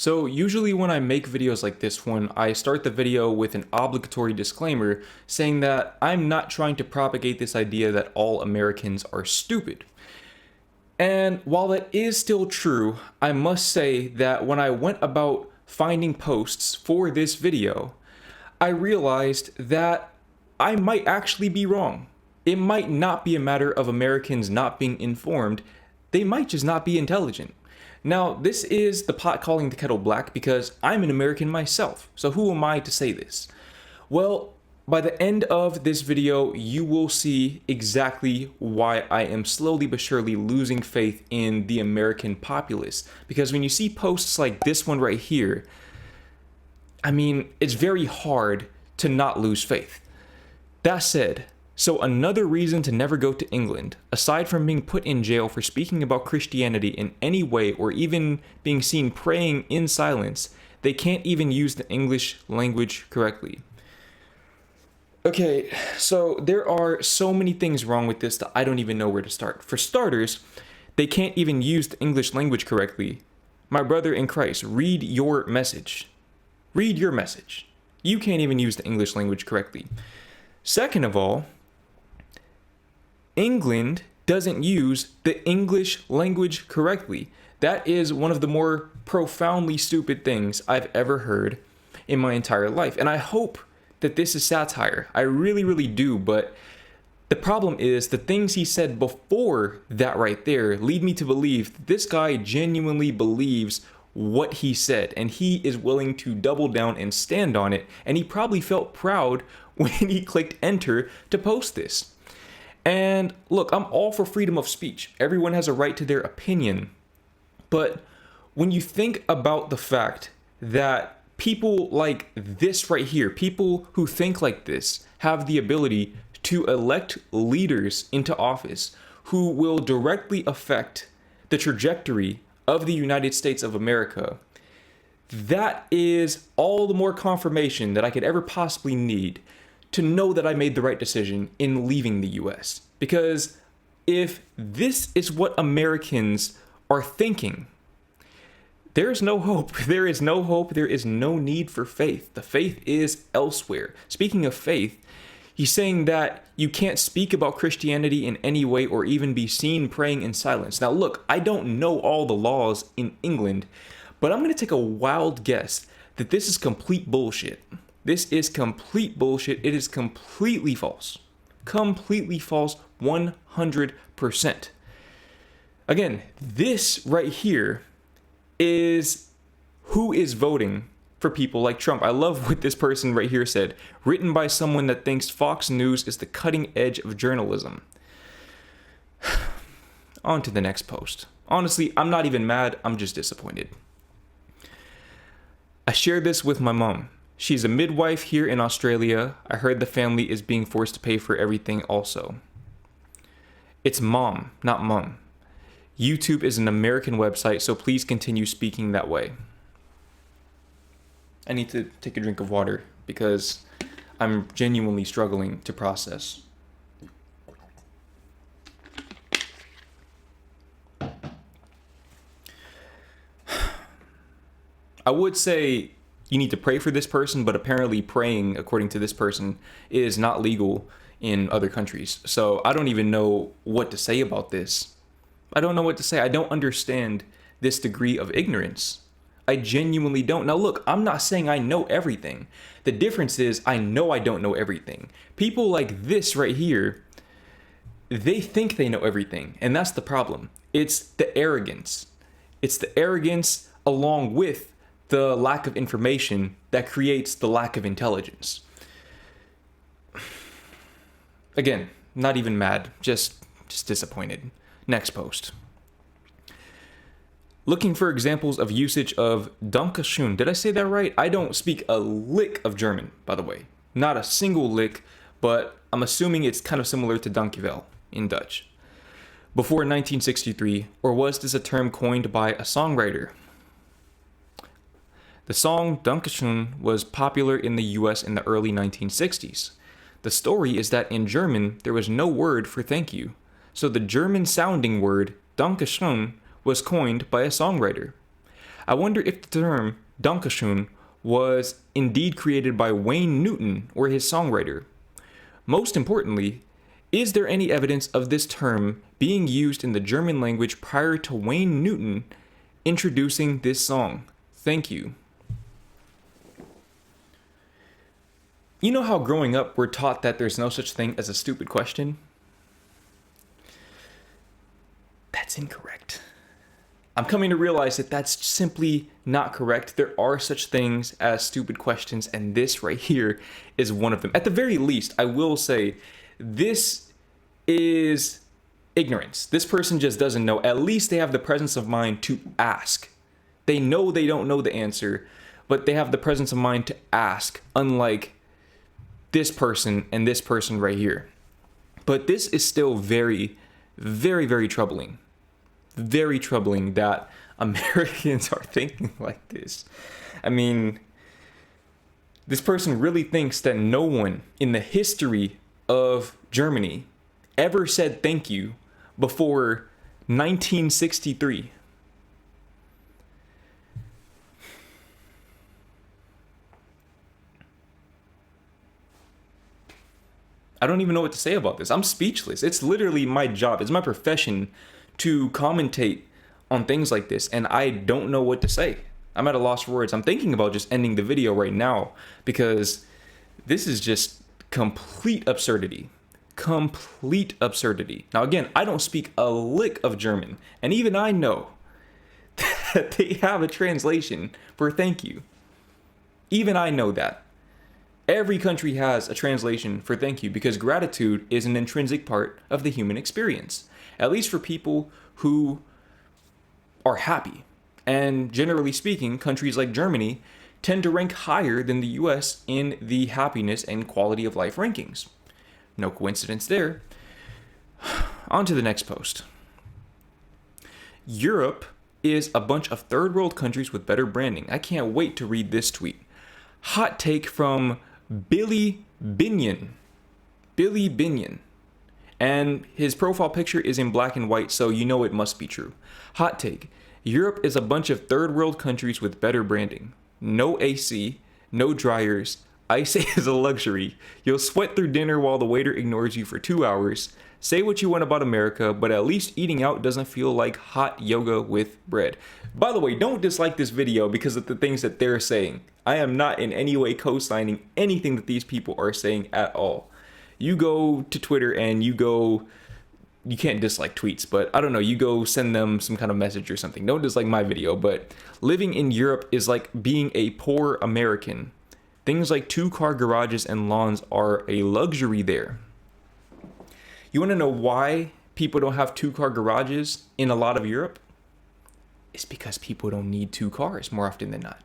So usually when I make videos like this one, I start the video with an obligatory disclaimer saying that I'm not trying to propagate this idea that all Americans are stupid. And while that is still true, I must say that when I went about finding posts for this video, I realized that I might actually be wrong. It might not be a matter of Americans not being informed, they might just not be intelligent. Now, this is the pot calling the kettle black because I'm an American myself, so who am I to say this? Well, by the end of this video, you will see exactly why I am slowly but surely losing faith in the American populace. Because when you see posts like this one right here, I mean, it's very hard to not lose faith. That said, so another reason to never go to England, aside from being put in jail for speaking about Christianity in any way or even being seen praying in silence, they can't even use the English language correctly. Okay, so there are so many things wrong with this that I don't even know where to start. For starters, they can't even use the English language correctly. My brother in Christ, read your message. Read your message. You can't even use the English language correctly. Second of all, England doesn't use the English language correctly. That is one of the more profoundly stupid things I've ever heard in my entire life. And I hope that this is satire. I really, really do. But the problem is the things he said before that right there lead me to believe that this guy genuinely believes what he said. And he is willing to double down and stand on it. And he probably felt proud when he clicked enter to post this. And look, I'm all for freedom of speech. Everyone has a right to their opinion. But when you think about the fact that people like this right here, people who think like this, have the ability to elect leaders into office who will directly affect the trajectory of the United States of America, that is all the more confirmation that I could ever possibly need to know that I made the right decision in leaving the US. Because if this is what Americans are thinking, there's no hope. There is no hope. There is no need for faith. The faith is elsewhere. Speaking of faith, he's saying that you can't speak about Christianity in any way or even be seen praying in silence. Now, look, I don't know all the laws in England, but I'm going to take a wild guess that this is complete bullshit. This is complete bullshit. It is completely false. Completely false, 100%. Again, this right here is who is voting for people like Trump. I love what this person right here said. Written by someone that thinks Fox News is the cutting edge of journalism. On to the next post. Honestly, I'm not even mad. I'm just disappointed. I shared this with my mom. She's a midwife here in Australia. I heard the family is being forced to pay for everything also. It's mom, not mum. YouTube is an American website, so please continue speaking that way. I need to take a drink of water because I'm genuinely struggling to process. I would say you need to pray for this person, but apparently praying, according to this person, is not legal in other countries. So I don't even know what to say about this. I don't know what to say. I don't understand this degree of ignorance. I genuinely don't. Now look, I'm not saying I know everything. The difference is I know I don't know everything. People like this right here, they think they know everything. And that's the problem. It's the arrogance. It's the arrogance along with the lack of information that creates the lack of intelligence. Again, not even mad, just disappointed. Next post. Looking for examples of usage of Dankeschön. Did I say that right? I don't speak a lick of German, by the way. Not a single lick, but I'm assuming it's kind of similar to Dankjewel in Dutch. Before 1963, or was this a term coined by a songwriter? The song Dankeschön was popular in the US in the early 1960s. The story is that in German, there was no word for thank you. So the German-sounding word Dankeschön was coined by a songwriter. I wonder if the term Dankeschön was indeed created by Wayne Newton or his songwriter. Most importantly, is there any evidence of this term being used in the German language prior to Wayne Newton introducing this song? Thank you. You know how growing up we're taught that there's no such thing as a stupid question? That's incorrect. I'm coming to realize that that's simply not correct. There are such things as stupid questions, and this right here is one of them. At the very least, I will say this is ignorance. This person just doesn't know. At least they have the presence of mind to ask. They know they don't know the answer, but they have the presence of mind to ask, unlike this person and this person right here. But this is still very, very, very troubling. Very troubling that Americans are thinking like this. I mean, this person really thinks that no one in the history of Germany ever said thank you before 1963. I don't even know what to say about this. I'm speechless. It's literally my job. It's my profession to commentate on things like this, and I don't know what to say. I'm at a loss for words. I'm thinking about just ending the video right now because this is just complete absurdity. Complete absurdity. Now again, I don't speak a lick of German, and even I know that they have a translation for thank you. Even I know that. Every country has a translation for thank you because gratitude is an intrinsic part of the human experience, at least for people who are happy. And generally speaking, countries like Germany tend to rank higher than the US in the happiness and quality of life rankings. No coincidence there. On to the next post. Europe is a bunch of third world countries with better branding. I can't wait to read this tweet. Hot take from Billy Binion. Billy Binion. And his profile picture is in black and white, so you know it must be true. Hot take. Europe is a bunch of third world countries with better branding. No AC, no dryers. Ice is a luxury. You'll sweat through dinner while the waiter ignores you for 2 hours. Say what you want about America, but at least eating out doesn't feel like hot yoga with bread. By the way, don't dislike this video because of the things that they're saying. I am not in any way co-signing anything that these people are saying at all. You go to Twitter and you can't dislike tweets, but I don't know, you go send them some kind of message or something. Don't dislike my video, but living in Europe is like being a poor American. Things like 2-car garages and lawns are a luxury there. You want to know why people don't have 2-car garages in a lot of Europe? It's because people don't need 2 cars more often than not.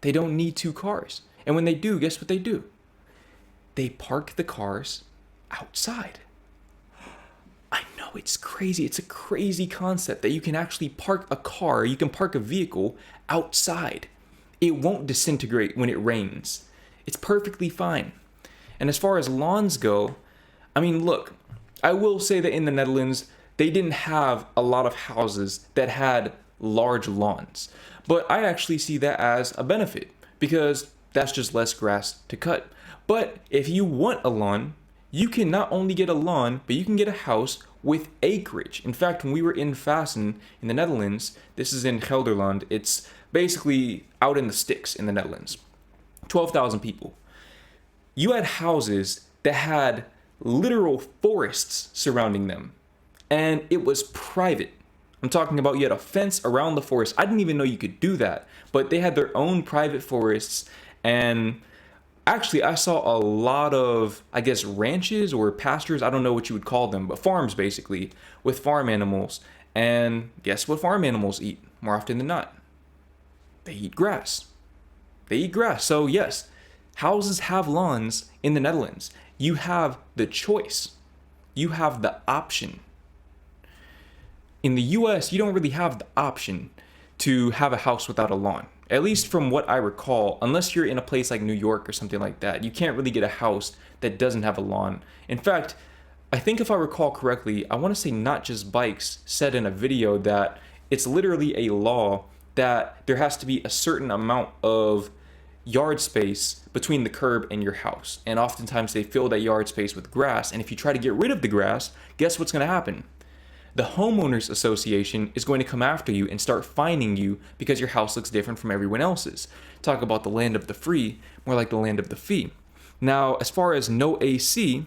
They don't need 2 cars. And when they do, guess what they do? They park the cars outside. I know, it's crazy. It's a crazy concept that you can actually park a car, you can park a vehicle outside. It won't disintegrate when it rains. It's perfectly fine. And as far as lawns go, I mean, look, I will say that in the Netherlands, they didn't have a lot of houses that had large lawns. But I actually see that as a benefit because that's just less grass to cut. But if you want a lawn, you can not only get a lawn, but you can get a house with acreage. In fact, when we were in Fassen in the Netherlands, this is in Gelderland, it's basically out in the sticks in the Netherlands. 12,000 people. You had houses that had literal forests surrounding them, and it was private. I'm talking about you had a fence around the forest. I didn't even know you could do that, but they had their own private forests, and actually I saw a lot of, I guess, ranches or pastures, I don't know what you would call them, but farms basically, with farm animals. And guess what farm animals eat more often than not? They eat grass. They eat grass. So yes, houses have lawns in the Netherlands. You have the choice. You have the option. In the US, you don't really have the option to have a house without a lawn. At least from what I recall, unless you're in a place like New York or something like that, you can't really get a house that doesn't have a lawn. In fact, I think if I recall correctly, I want to say Not Just Bikes said in a video that it's literally a law that there has to be a certain amount of yard space between the curb and your house. And oftentimes they fill that yard space with grass. And if you try to get rid of the grass, guess what's going to happen? The homeowners association is going to come after you and start fining you because your house looks different from everyone else's. Talk about the land of the free, more like the land of the fee. Now, as far as no AC,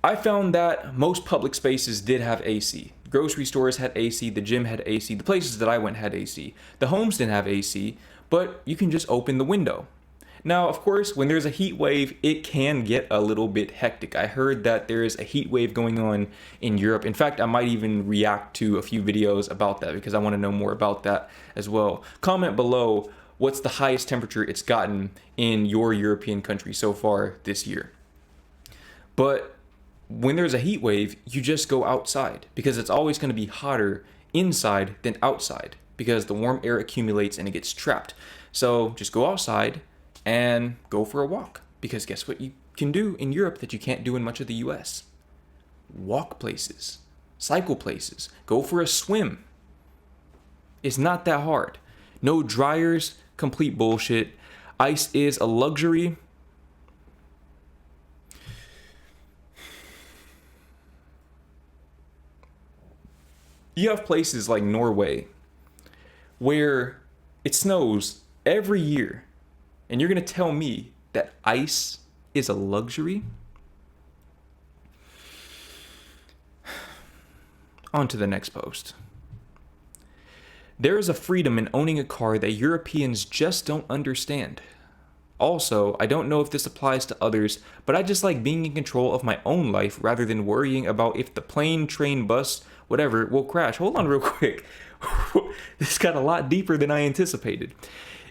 I found that most public spaces did have AC. Grocery stores had AC, the gym had AC, the places that I went had AC. The homes didn't have AC, but you can just open the window. Now, of course, when there's a heat wave, it can get a little bit hectic. I heard that there is a heat wave going on in Europe. In fact, I might even react to a few videos about that because I want to know more about that as well. Comment below what's the highest temperature it's gotten in your European country so far this year. But when there's a heat wave, you just go outside because it's always going to be hotter inside than outside because the warm air accumulates and it gets trapped. So just go outside and go for a walk, because guess what you can do in Europe that you can't do in much of the US? Walk places, cycle places, go for a swim. It's not that hard. No dryers, complete bullshit. Ice is a luxury. You have places like Norway where it snows every year. And you're going to tell me that ice is a luxury? On to the next post. There is a freedom in owning a car that Europeans just don't understand. Also, I don't know if this applies to others, but I just like being in control of my own life rather than worrying about if the plane, train, bus, whatever will crash. Hold on real quick. This got a lot deeper than I anticipated.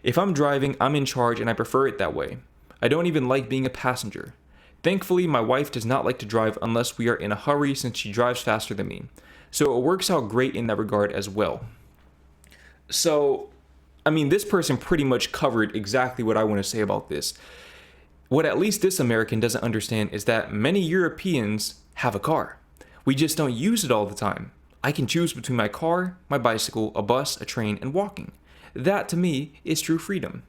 If I'm driving, I'm in charge and I prefer it that way. I don't even like being a passenger. Thankfully, my wife does not like to drive unless we are in a hurry since she drives faster than me. So it works out great in that regard as well. So, I mean, this person pretty much covered exactly what I want to say about this. What at least this American doesn't understand is that many Europeans have a car. We just don't use it all the time. I can choose between my car, my bicycle, a bus, a train, and walking. That, to me, is true freedom.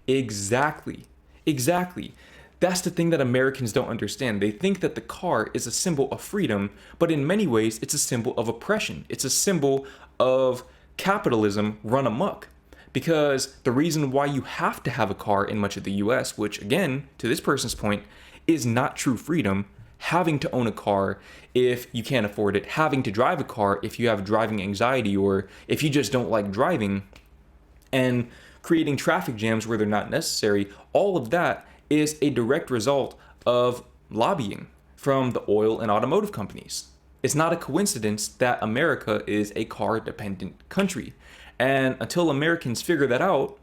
Exactly. That's the thing that Americans don't understand. They think that the car is a symbol of freedom, but in many ways, it's a symbol of oppression. It's a symbol of capitalism run amok. Because the reason why you have to have a car in much of the US, which again, to this person's point, is not true freedom, having to own a car if you can't afford it, having to drive a car if you have driving anxiety or if you just don't like driving, and creating traffic jams where they're not necessary, all of that is a direct result of lobbying from the oil and automotive companies. It's not a coincidence that America is a car-dependent country. And until Americans figure that out,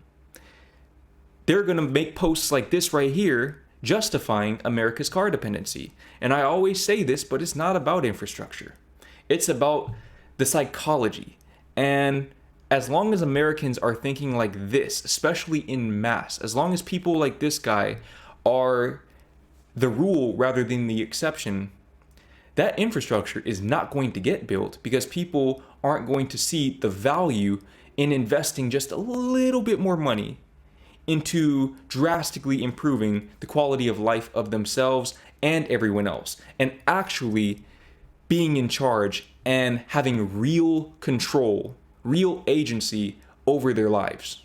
they're going to make posts like this right here justifying America's car dependency. And I always say this, but it's not about infrastructure. It's about the psychology. And as long as Americans are thinking like this, especially in mass, as long as people like this guy are the rule rather than the exception, that infrastructure is not going to get built because people aren't going to see the value in investing just a little bit more money into drastically improving the quality of life of themselves and everyone else, and actually being in charge and having real control, real agency over their lives.